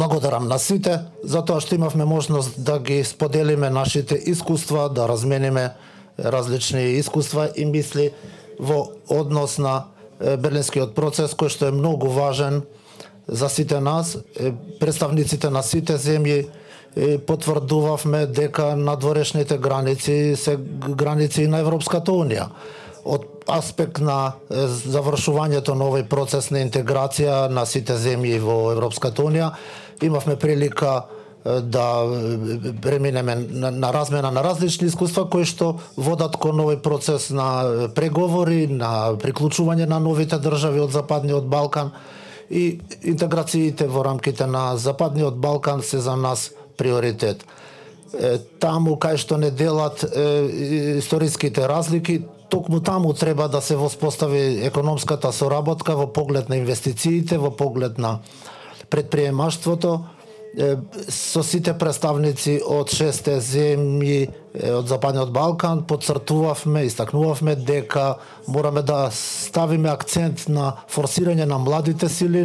Благодарам на сите за тоа што имавме можност да ги споделиме нашите искуства, да размениме различни искуства и мисли во однос на Берлинскиот процес, кој што е многу важен за сите нас, представниците на сите земји. Потврдувавме дека надворешните граници се граници на Европската Унија. Од аспект на завршувањето на овој процес на интеграција на сите земји во Европската Унија, имавме прилика да преминеме на размена на различни искуства кои што водат кон овој процес на преговори, на приклучување на новите држави од Западниот Балкан, и интеграциите во рамките на Западниот Балкан се за нас приоритет. Таму кај што не делат историските разлики, токму таму треба да се воспостави економската соработка во поглед на инвестициите, во поглед на предприемаштвото. Со сите представници од 6 земји од Западниот Балкан потцртувавме, истакнувавме дека мораме да ставиме акцент на форсирање на младите сили,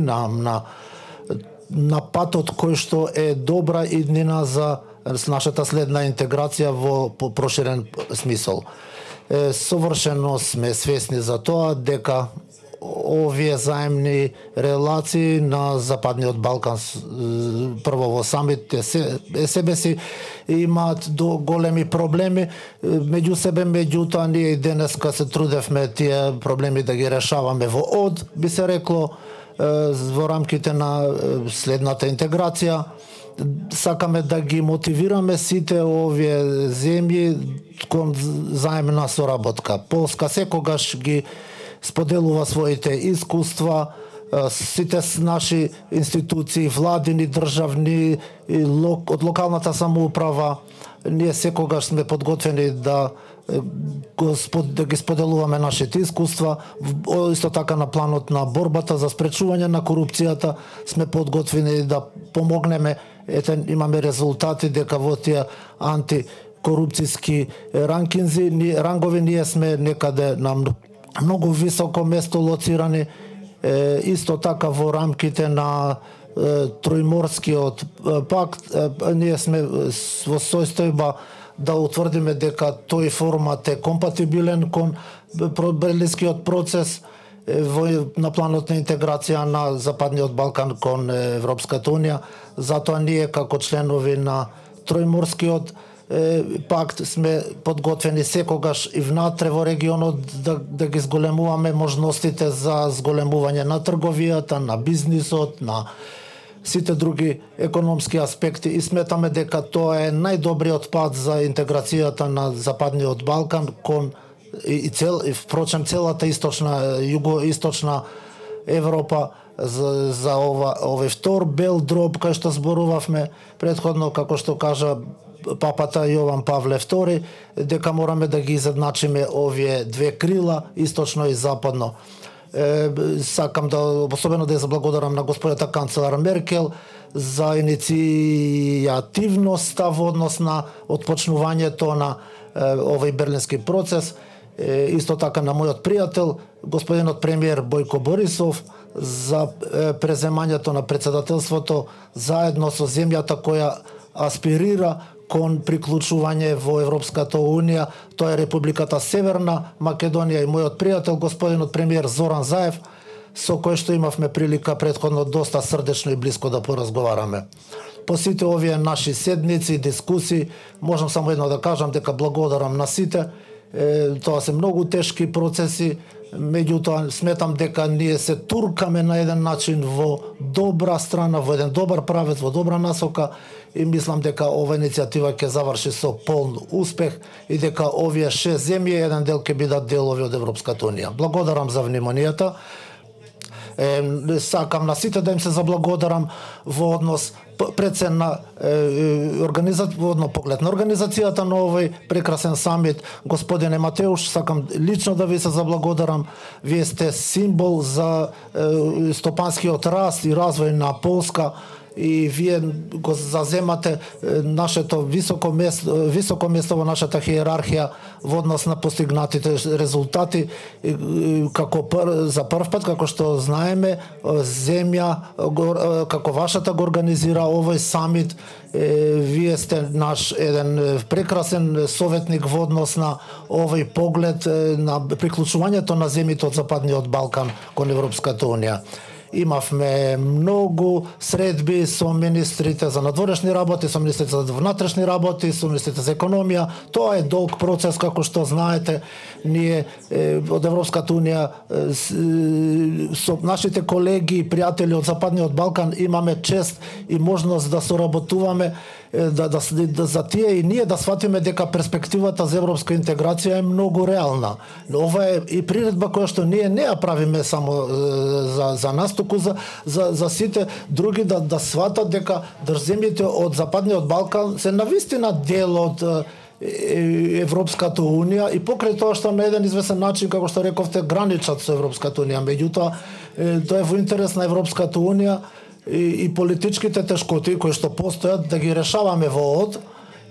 на патот кој што е добра иднина за нашата следна интеграција во проширен смисол. Совршено сме свесни за тоа дека овие заемни релации на Западниот Балкан, прво во самите себе си имаат до големи проблеми меѓу себе, меѓутоа ние и денеска се трудевме тие проблеми да ги решаваме во од, би се рекло, во рамките на следната интеграција. Сакаме да ги мотивираме сите овие земји кон заемна соработка. Полска секогаш ги споделува своите искуства, сите наши институции, владини, државни, од локалната самоуправа, ние секогаш сме подготвени да ги споделуваме нашите искуства. Исто така на планот на борбата за спречување на корупцијата сме подготвени да помогнеме. Ете, имаме резултати дека во тие антикорупцијски рангови ние сме некаде на многу високо место лоцирани. Исто така во рамките на Тројморскиот пакт ние сме во состојба да утврдиме дека тој формат е компатибилен кон Берлинскиот процес на планот на интеграција на Западниот Балкан кон Европската Унија. Затоа ние како членови на Тројморскиот пакт сме подготвени секогаш и внатре во регионот да ги зголемуваме можностите за зголемување на трговијата, на бизнисот, на сите други економски аспекти, и сметаме дека тоа е најдобриот пат за интеграцијата на Западниот Балкан кон впрочем целата југоисточна Европа за овој втор бел дроб кај што зборувавме претходно, како што кажа папата Јован Павле II, дека мораме да ги изедначиме овие две крила, источно и западно. Сакам да особено да ја заблагодарам на господјата канцелар Меркел за иницијативноста во однос на отпочнувањето на овој берлински процес. Исто така на мојот пријател, господинот премиер Бојко Борисов, за преземањето на председателството заедно со земјата која аспирира кон приклучување во Европската Унија, тоа е Републиката Северна Македонија, и мојот пријател, господинот премиер Зоран Заев, со кој што имавме прилика претходно доста срдечно и блиско да поразговараме. По сите овие наши седници и дискусии, можам само едно да кажам дека благодарам на сите. Тоа се многу тешки процеси, меѓутоа сметам дека ние се туркаме на еден начин во добра страна, во еден добар правец, во добра насока, и мислам дека ова иницијатива ќе заврши со полн успех и дека овие 6 земји еден дел ќе бидат делови од Европската Унија. Благодарам за вниманието. Сакам на сите да им се заблагодарам во однос предсен на во поглед на организацијата на овој прекрасен самит. Господине Матеуш, сакам лично да ви се заблагодарам. Вие сте символ за стопанскиот раст и развој на Полска. и вие го заземате нашето високо место во нашата хиерархија во однос на постигнатите резултати. Како за прв пат, како што знаеме, земја како вашата го организира овој самит. Вие сте наш еден прекрасен советник во однос на овој поглед на приклучувањето на земјите од Западниот Балкан кон Европската Унија. Имавме многу средби со министрите за надворешни работи, со министрите за внатрешни работи, со министрите за економија. Тоа е долг процес, како што знаете. Ние од Европската Унија со нашите колеги и пријатели од Западниот Балкан имаме чест и можност да соработуваме за тие и ние да сватиме дека перспективата за европска интеграција е многу реална. Ова е и приредба која што ние не ја правиме само за нас, туку за сите други да сватат дека земјите од Западниот Балкан се навистина дел од Европската Унија и покрај тоа што на еден известен начин, како што рековте, граничат со Европската Унија. Меѓутоа, тоа е во интерес на Европската Унија и политичките тешкоти кои што постојат да ги решаваме во ОД.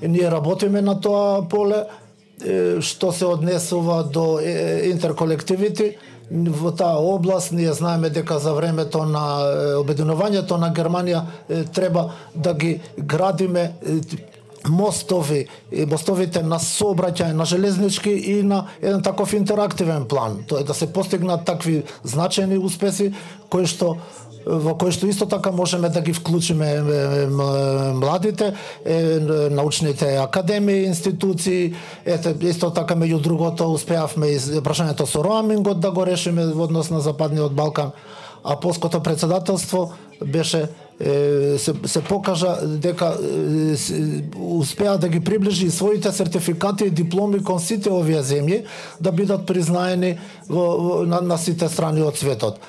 Ние работиме на тоа поле што се однесува до интерколективити. Во таа област ние знаеме дека за времето на обединувањето на Германија треба да ги градиме мостовите на сообраќај, на железнички и на еден таков интерактивен план. Тоа е да се постигнат такви значајни успеси во кои што исто така можеме да ги вклучиме младите, научните академии, институции. Исто така меѓу другото успеавме и прашањето со роамингот да го решиме во однос на Западниот Балкан, а полското председателство беше се покажа дека успеа да ги приближи своите сертификати и дипломи кон сите овие земји да бидат признаени на сите страни од светот.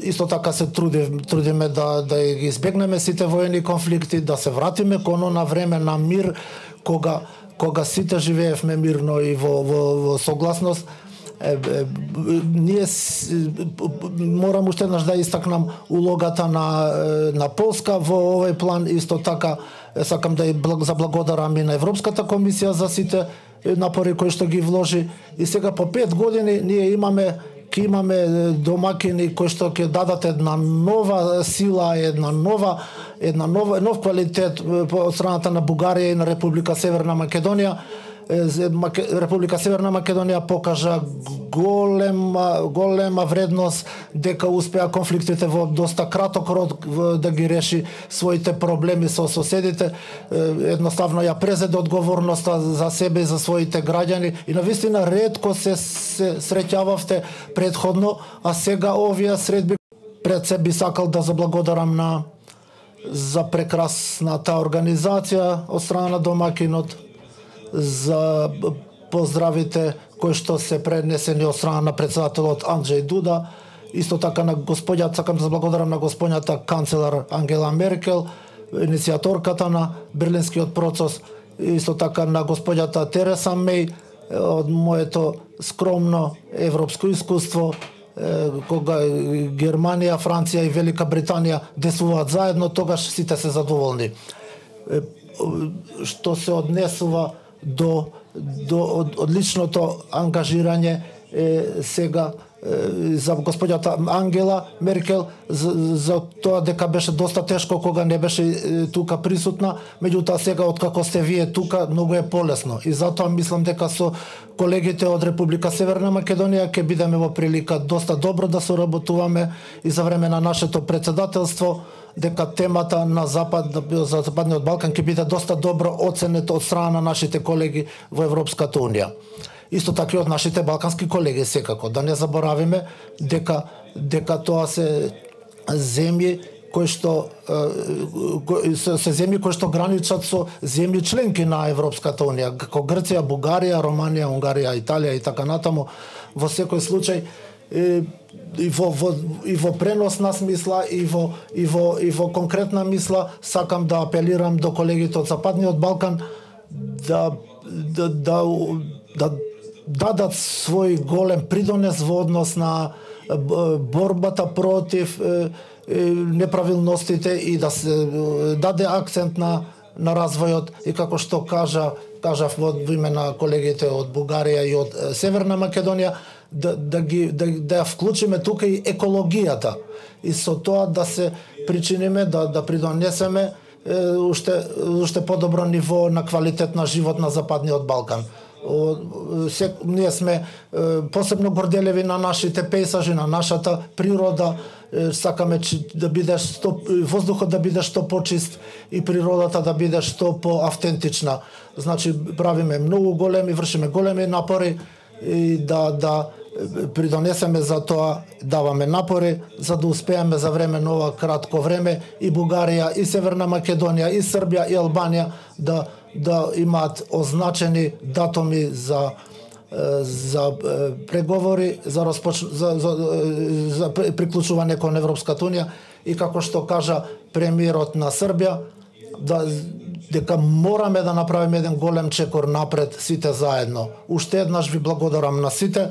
Исто така се трудиме да ги избегнеме сите воени конфликти, да се вратиме кон она време на мир кога сите живеевме мирно и во согласност. Ние морам уште еднаш да истакнам улогата на Полска во овој план. Исто така сакам да заблагодарам и на Европската комисија за сите напори кои што ги вложи. И сега по 5 години ние имаме домакини кои што ќе дадат една нова сила, нов квалитет од страната на Бугарија и на Република Северна Македонија. Република Северна Македонија покажа голема вредност дека успеа конфликтите во доста краток рок да ги реши своите проблеми со соседите. Едноставно ја презеде одговорноста за себе и за своите граѓани и навистина ретко се среќававте претходно, а сега овие средби. Пред се би сакал да заблагодарам за прекрасната организација од страна на домакинот, за поздравите кои што се пренесени од страна на председателот Анджеј Дуда. Исто така на сакам да заблагодарам на господјата канцелар Ангела Меркел, иницијаторката на Берлинскиот процес. Исто така на господјата Тереса Меј, од моето скромно европско искуство, кога Германија, Франција и Велика Британија действуваат заедно, тогаш сите се задоволни. Што се однесува до одличното ангажирање сега за господјата Ангела Меркел, за тоа дека беше доста тешко кога не беше тука присутна, меѓутоа сега откако сте вие тука многу е полесно и затоа мислам дека со колегите од Република Северна Македонија ќе бидеме во прилика доста добро да соработуваме и за време на нашето председателство, дека темата на за Западниот Балкан ќе биде доста добро оценета од страна на нашите колеги во Европската Унија. Исто така и од нашите балкански колеги секако. Да не заборавиме дека тоа се земји кои што граничат со земји членки на Европската Унија, како Грција, Бугарија, Романија, Унгарија, Италија и така натаму. Во секој случај и во преносна смисла и во конкретна мисла сакам да апелирам до колегите од Западниот Балкан да дадат свој голем придонес во однос на борбата против неправилностите и да се даде акцент на развојот и како што кажав во име на колегите од Бугарија и од Северна Македонија да ја вклучиме тука и екологијата и со тоа да се причиниме да придонесеме уште подобро ниво на квалитет на живот на Западниот Балкан. Ние сме посебно горделеви на нашите пейсажи, на нашата природа. Сакаме да биде воздухот да биде што почист и природата да биде што поавтентична. Значи правиме многу вршиме големи напори и да придонесеме за тоа, даваме напори за да успееме за време на ова кратко време и Бугарија, и Северна Македонија, и Србија, и Албанија да имаат означени датуми за преговори, за приклучување кон Европската унија и како што кажа премиерот на Србија, дека мораме да направиме еден голем чекор напред сите заедно. Уште еднаш ви благодарам на сите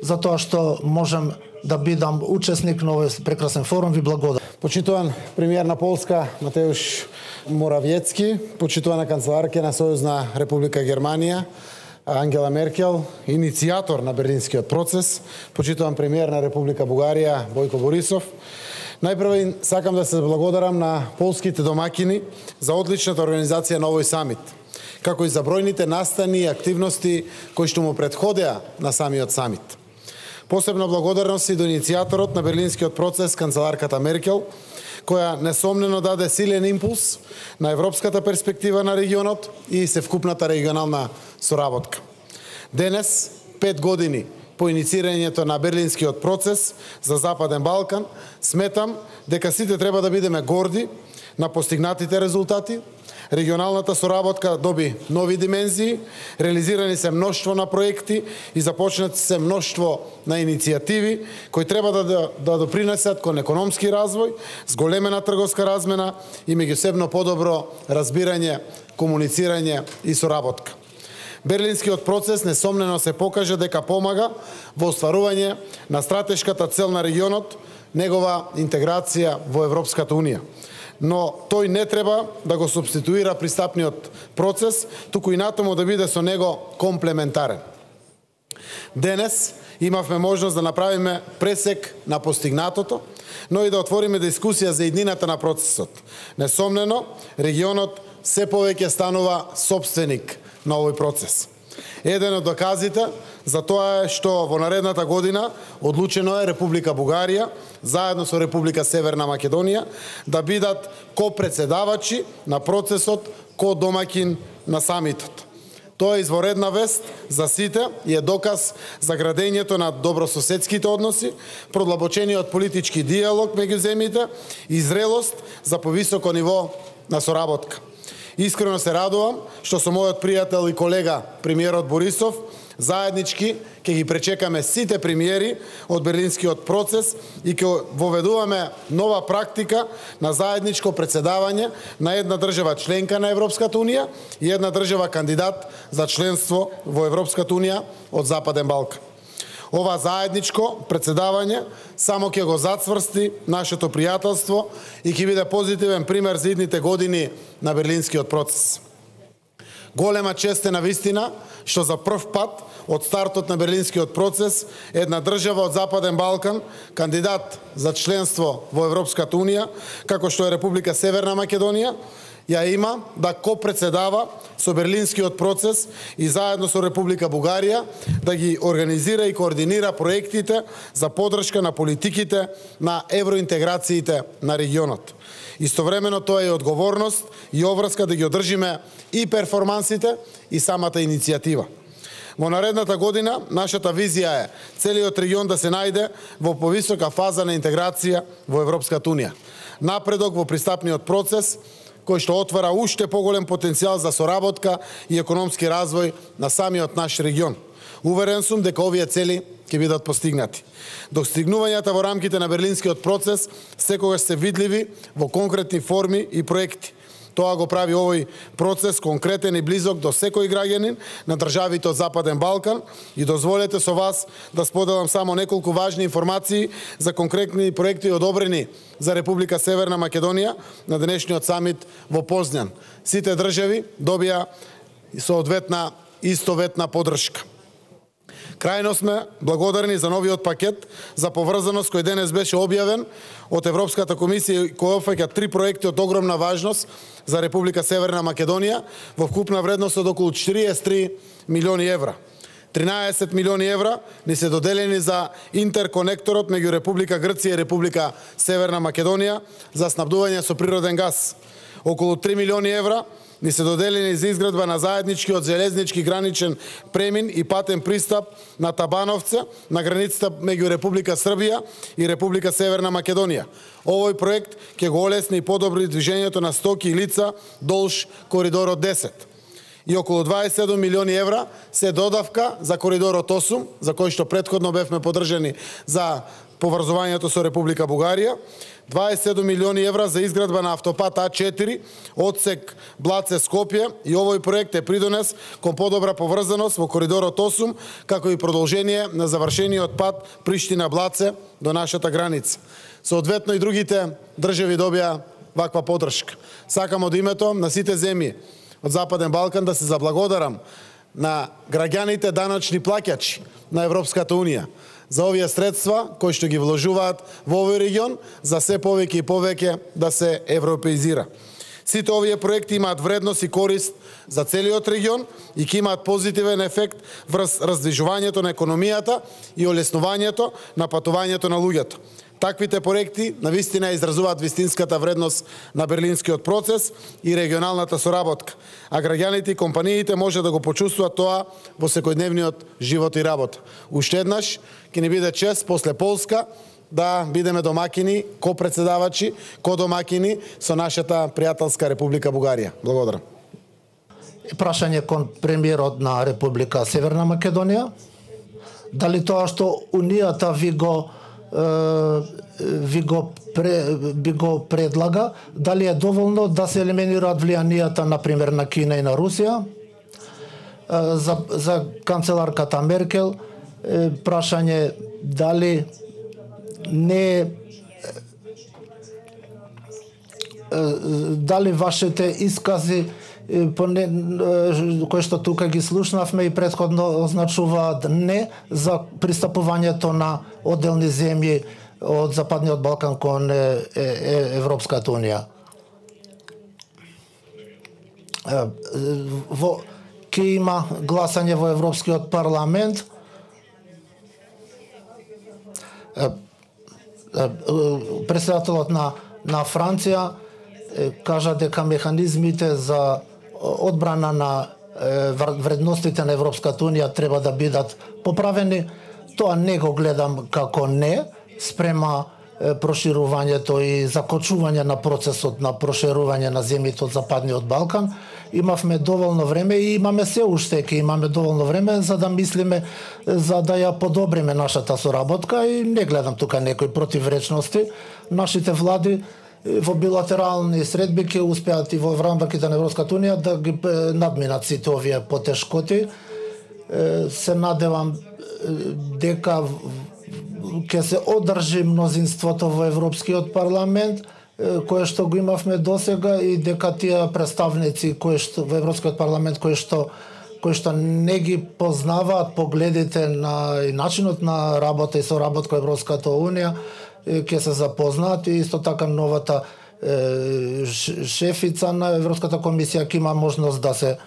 за тоа што можем да бидам учесник на овој прекрасен форум. Ви благодарам. Почитуван премиер на Полска Матеуш Моравиецки, почитувана канцеларка на Сојузна Република Германија Ангела Меркел, иницијатор на Берлинскиот процес, почитуван премиер на Република Бугарија Бојко Борисов. Најпрво сакам да се благодарам на полските домакини за одличната организација на овој самит, како и за бројните настани и активности кои што му претходеа на самиот самит. Посебна благодарност и до иницијаторот на Берлинскиот процес, канцеларката Меркел, која несомнено даде силен импулс на европската перспектива на регионот и севкупната регионална соработка. Денес, 5 години по инициирањето на Берлинскиот процес за Западен Балкан, сметам дека сите треба да бидеме горди на постигнатите резултати. Регионалната соработка доби нови димензии, реализирани се мноштво на проекти и започнати се мноштво на иницијативи кои треба да допринесат кон економски развој, зголемена трговска размена и меѓусебно подобро разбирање, комуницирање и соработка. Берлинскиот процес несомнено се покажа дека помага во остварување на стратешката цел на регионот, негова интеграција во Европската унија. Но тој не треба да го субституира пристапниот процес, туку и натаму да биде со него комплементарен. Денес имавме можност да направиме пресек на постигнатото, но и да отвориме дискусија за иднината на процесот. Несомнено, регионот се повеќе станува сопственик на овој процес. Еден од доказите за тоа е што во наредната година одлучено е Република Бугарија заедно со Република Северна Македонија да бидат копредседавачи на процесот ко домакин на самитот. Тоа е изворедна вест за сите и е доказ за градењето на добрососедските односи, продлабочениот политички диалог меѓу земјите и зрелост за повисоко ниво на соработка. Искрено се радувам што со мојот пријател и колега премиерот Борисов заеднички ќе ги пречекаме сите премиери од Берлинскиот процес и ќе воведуваме нова практика на заедничко председавање на една држава членка на Европската унија и една држава кандидат за членство во Европската унија од Западен Балкан. Ова заедничко председавање само ќе го зацврсти нашето пријателство и ќе биде позитивен пример за идните години на Берлинскиот процес. Голема чест е навистина што за прв пат од стартот на Берлинскиот процес една држава од Западен Балкан, кандидат за членство во Европската унија, како што е Република Северна Македонија, ја има да копредседава со Берлинскиот процес и заедно со Република Бугарија да ги организира и координира проектите за поддршка на политиките на евроинтеграциите на регионот. Истовремено тоа е одговорност и обврска да ги одржиме и перформансите и самата иницијатива. Во наредната година нашата визија е целиот регион да се најде во повисока фаза на интеграција во Европската унија. Напредок во пристапниот процес кој што отвара уште поголем потенцијал за соработка и економски развој на самиот наш регион. Уверен сум дека овие цели ќе бидат постигнати. Достигнувањата во рамките на Берлинскиот процес секогаш се видливи во конкретни форми и проекти. Тоа го прави овој процес конкретен и близок до секој граѓанин на државите од Западен Балкан и дозволете со вас да споделам само неколку важни информации за конкретни проекти одобрени за Република Северна Македонија на денешниот самит во Познян. Сите држави добија соодветна истоветна поддршка. Крајно сме благодарни за новиот пакет за поврзаност кој денес беше објавен од Европската комисија, кој опфаќа 3 проекти од огромна важност за Република Северна Македонија во вкупна вредност од околу 43 милиони евра. 13 милиони евра ни се доделени за интерконекторот меѓу Република Грција и Република Северна Македонија за снабдување со природен газ. Околу 3 милиони евра ни се доделени за изградба на заедничкиот железнички граничен премин и патен пристап на Табановце на границата меѓу Република Србија и Република Северна Македонија. Овој проект ќе го олесни и подобри движењето на стоки и лица долж коридорот 10. И околу 27 милиони евра се додавка за коридорот 8, за кој што претходно бевме поддржани за поврзувањето со Република Бугарија. 27 милиони евра за изградба на автопат А4, одсек Блаце-Скопје, и овој проект е придонес кон подобра поврзаност во коридорот 8, како и продолжение на завршениот пат Приштина-Блаце до нашата граница. Соодветно и другите држави добија ваква поддршка. Сакам од името на сите земји од Западен Балкан да се заблагодарам на граѓаните даночни плаќачи на Европската Унија за овие средства кои што ги вложуваат во овој регион за се повеќе и повеќе да се европеизира. Сите овие проекти имаат вредност и корист за целиот регион и ќе имаат позитивен ефект врз раздвижувањето на економијата и олеснувањето на патувањето на луѓето. Таквите проекти навистина изразуваат вистинската вредност на Берлинскиот процес и регионалната соработка, а граѓаните и компаниите може да го почувствуваат тоа во секојдневниот живот и работа. Уште еднаш ќе ни биде чест после Полска да бидеме домакини, ко-председавачи, ко-домакини со нашата пријателска Република Бугарија. Благодарам. Прашање кон премиерот на Република Северна Македонија. Дали тоа што Унијата би го предлага, дали е доволно да се елиминираат влијанијата, например, на Кина и на Русија? За канцеларката Меркел, прашање дали дали вашите искази кои што тука ги слушнавме и претходно означуваат не за пристапувањето на одделни земји од Западниот Балкан кон Европската Унија. Ќе има гласање во Европскиот парламент. Председателот на Франција кажа дека механизмите за одбрана на вредностите на Европската Унија треба да бидат поправени. Тоа не го гледам како не спрема проширувањето и закочување на процесот на проширување на земјите од Западниот Балкан. Имавме доволно време и имаме се уште ќе имаме доволно време за да мислиме за да ја подобриме нашата соработка и не гледам тука некои противречности. Нашите влади во билатерални средби ќе успеат и во рамките на Европската Унија да ги надминат сите овие потешкоти. Се надевам дека ќе се одржи мнозинството во Европскиот парламент кое што го имавме досега и дека тие представници кои што во Европскиот парламент кои што не ги познаваат погледите на и начинот на работа и соработка во Европската Унија ќе се запознаат и исто така новата шефица на Европската комисија ќе има можност да се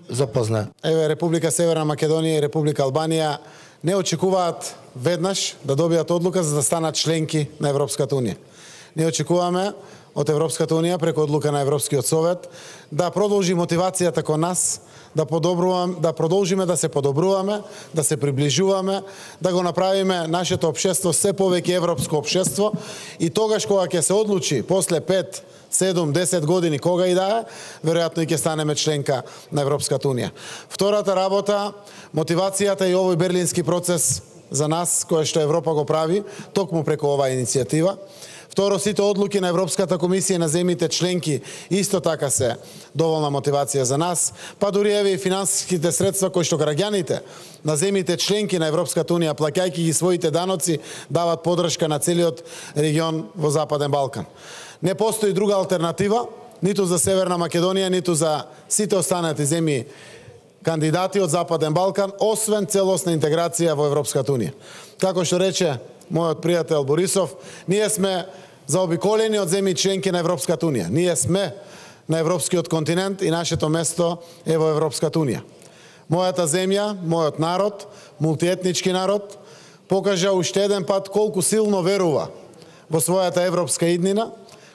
запознае. Еве Република Северна Македонија и Република Албанија не очекуваат веднаш да добијат одлука за да станат членки на Европската Унија. Ние очекуваме од Европската Унија преку одлука на Европскиот совет да продолжи мотивацијата кон нас, да продолжиме да се подобруваме, да се приближуваме, да го направиме нашето општество се повеќе европско општество и тогаш кога ќе се одлучи после 5, 7, 10 години кога и да е, веројатно и ќе станеме членка на Европската Унија. Втората работа, мотивацијата и овој берлински процес за нас, кој што Европа го прави, токму преку оваа иницијатива. Второ, сите одлуки на Европската комисија на земјите членки исто така се доволна мотивација за нас, па дури еве и финансиските средства кои што граѓаните на земјите членки на Европската унија, плаќајќи ги своите даноци, дават подршка на целиот регион во Западен Балкан. Не постои друга алтернатива, ниту за Северна Македонија, ниту за сите останати земји кандидати од Западен Балкан, освен целосна интеграција во Европската унија. Како што рече мојот пријател Борисов, ние сме заобиколени од земји членки на Европската унија. Ние сме на европскиот континент и нашето место е во Европската унија. Мојата земја, мојот народ, мултиетнички народ, покажа уште еден пат колку силно верува во својата европска иднина,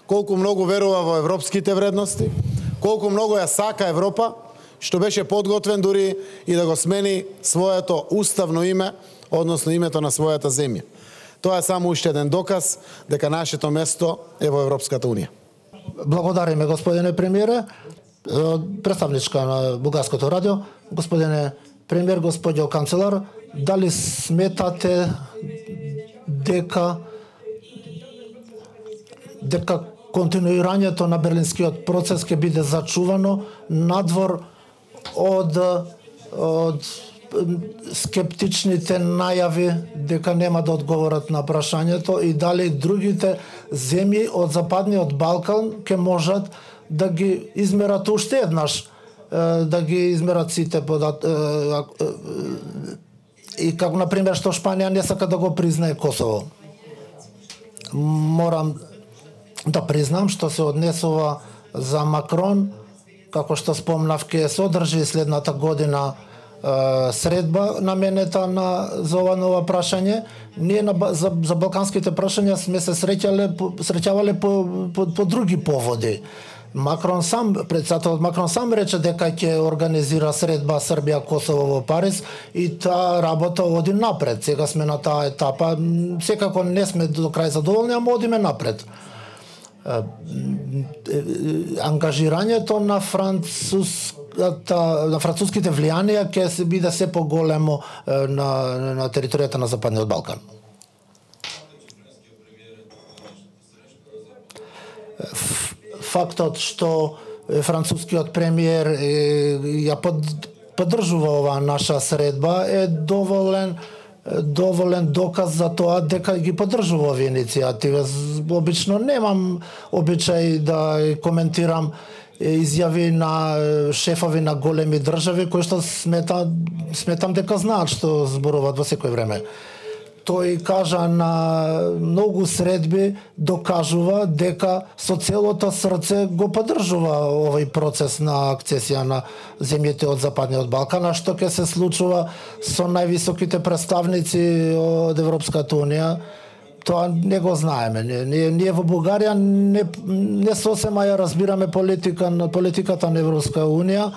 колку многу верува во европските вредности, колку многу ја сака Европа, што беше подготвен дури и да го смени своето уставно име, односно името на својата земја. Тоа е само уште еден доказ дека нашето место е во Европската унија. Благодариме, господине премиере. Представничка на Бугарското радио, господине премиер, господјо канцелар, дали сметате дека континуирањето на Берлинскиот процес ќе биде зачувано надвор од скептичните најави дека нема да одговорат на прашањето и дали другите земји од Западниот Балкан ќе можат да ги измерат уште еднаш, да ги измерат сите и како например што Шпанија не сака да го признае Косово. Морам да признам што се однесува за Макрон, како што спомнав, ќе се одржи следната година средба наменета за ова ново прашање. Ние за балканските прашања сме се среќавале по други поводи. Председателот Макрон сам рече дека ќе организира средба Србија-Косово во Париз и таа работа оди напред. Сега сме на таа етапа, секако не сме до крај задоволни, ама одиме напред. Ангажирањето на француските влијанија ќе се биде се поголемо на територијата на Западниот Балкан. Фактот што францускиот премиер ја поддржува оваа наша средба е доволен доказ за тоа дека ги поддржува овие иницијативи. Обично немам обичај да коментирам изјави на шефови на големи држави кои што сметам дека знаат што зборуваат во секој време. Тој кажа на многу средби, докажува дека со целото срце го поддржува овој процес на акцесија на земјите од Западниот Балкан, а што ќе се случува со највисоките представници од Европската унија, тоа не го знаеме. Ние во Бугарија не сосема ја разбираме политиката на Европска унија.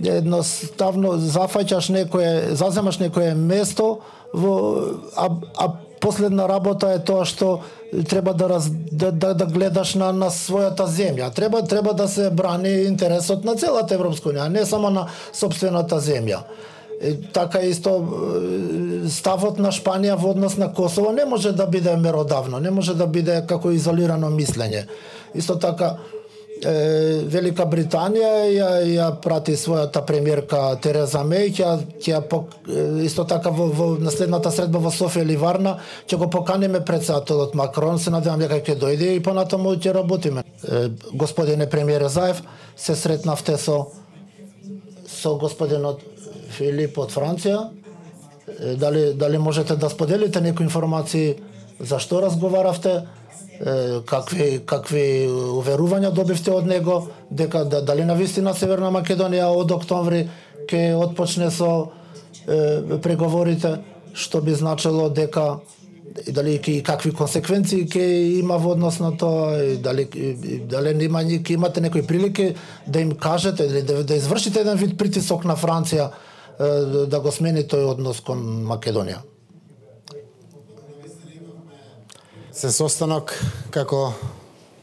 Едноставно заземаш некое место, а последна работа е тоа што треба да гледаш на својата земја. Треба да се брани интересот на целата Европска унија, не само на сопствената земја. Така исто ставот на Шпанија во однос на Косово не може да биде меродавно, не може да биде како изолирано мислење. Исто така Велика Британија ја прати својата премиерка Тереза Меј, исто така во наследната средба во Софија или Варна ќе го поканиме председателот Макрон, се надевам дека ќе дојде и понатаму ќе работиме. Господине премиере Заев, се сретнавте со господинот Филип од Франција. Дали можете да споделите некои информации за што разговаравте? Какви уверувања добивте од него, дека дали навистина Северна Македонија од октомври ќе отпочне со преговорите, што би значило дека дали и какви консеквенции ќе има во однос на тоа, дали ќе имате некои прилики да им кажете или да извршите еден вид притисок на Франција да го смени тој однос кон Македонија. Се состанок како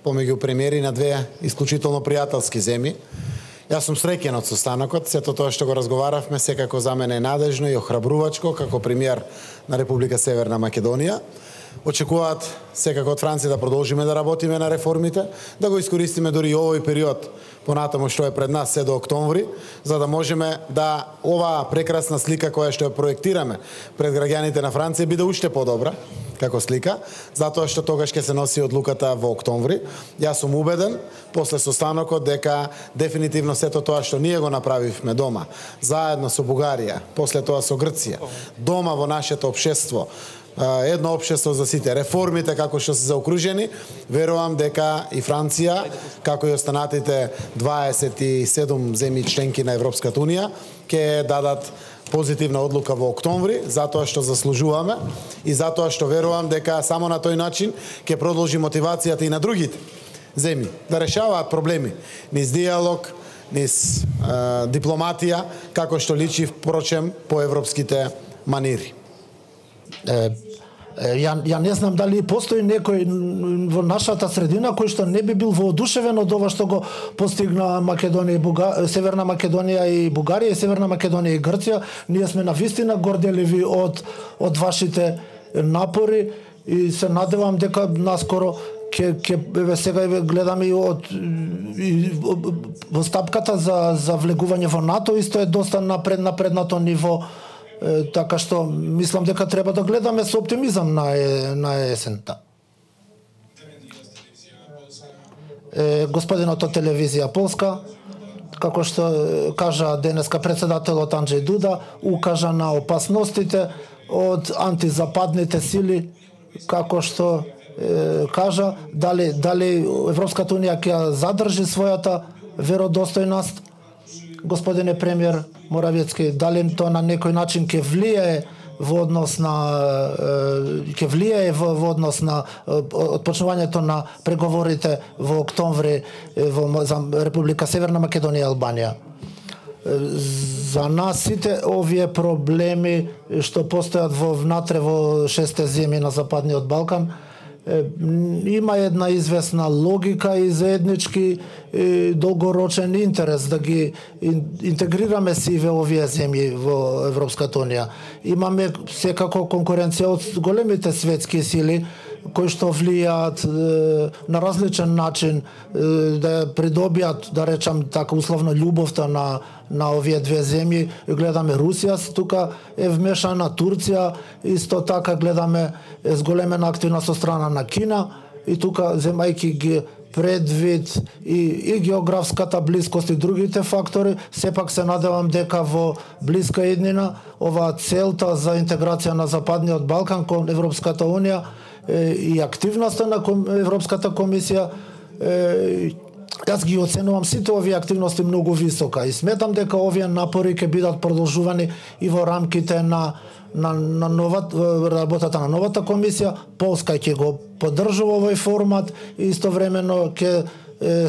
помеѓу премиери на две исклучително пријателски земји. Јас сум среќен од состанокот, сето тоа што го разговаравме секако за мене е надежно и охрабрувачко како премиер на Република Северна Македонија. очекуваат секако од Франција да продолжиме да работиме на реформите, да го искористиме дури и овој период понатаму што е пред нас се до октомври, за да можеме да оваа прекрасна слика која што ја проектираме пред граѓаните на Франција биде уште подобра како слика, затоа што тогаш ќе се носи одлуката во октомври. Јас сум убеден после состанокот дека дефинитивно сето тоа што ние го направивме дома, заедно со Бугарија, после тоа со Грција, дома во нашето општество, едно општество за сите, реформите како што се заокружени, верувам дека и Франција, како и останатите 27 земји членки на Европската Унија, ќе дадат позитивна одлука во октомври, затоа што заслужуваме и затоа што верувам дека само на тој начин ќе продолжи мотивацијата и на другите земји да решаваат проблеми низ диалог, низ дипломатија, како што личи впрочем по европските манири. Ја не знам дали постои некој во нашата средина кој што не би бил воодушевен од ова што го постигна Македонија и Северна Македонија и Бугарија и Северна Македонија и Грција. Ние сме навистина горделиви од вашите напори и се надевам дека наскоро ќе сега гледаме и во стапката за влегување во НАТО исто е доста напреднато ниво. Така што мислам дека треба да гледаме со оптимизам на есента. Господинот од телевизија Полска, како што кажа денеска председателот Анџеј Дуда, укажа на опасностите од антизападните сили, како што кажа, дали Европската Унија ќе задржи својата веродостојност. Господине премиер Моравијцки, дали тоа на некој начин ќе влијае во однос на отпочнувањето на преговорите во октомври за Република Северна Македонија и Албанија? За нас сите овие проблеми што постојат внатре во 6 земји на Западниот Балкан, има една известна логика и заеднички долгорочен интерес да ги интегрираме сиве овие земји во Европската Унија. Имаме секако конкуренција од големите светски сили кои што влијаат на различен начин да придобијат, да речам така условно, љубовта на овие две земји. Гледаме Русија тука е вмешана, Турција исто така, гледаме зголемена активност со страна на Кина и тука земајќи ги предвид и географската блискост и другите фактори, сепак се надевам дека во блиска иднина оваа целта за интеграција на Западниот Балкан кон Европската Унија и активноста на Европската комисија, јас ги оценувам сите овие активности многу висока и сметам дека овие напори ќе бидат продолжувани и во рамките на работата на новата комисија. Полска ќе го поддржува овој формат и истовремено ќе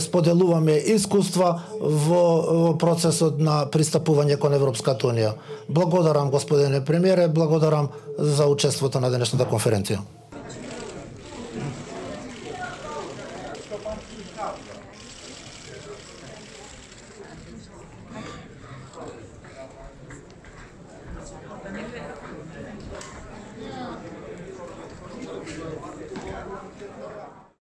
споделуваме искуства во процесот на пристапување кон Европската Унија. Благодарам, господине премиере, благодарам за учеството на денешната конференција.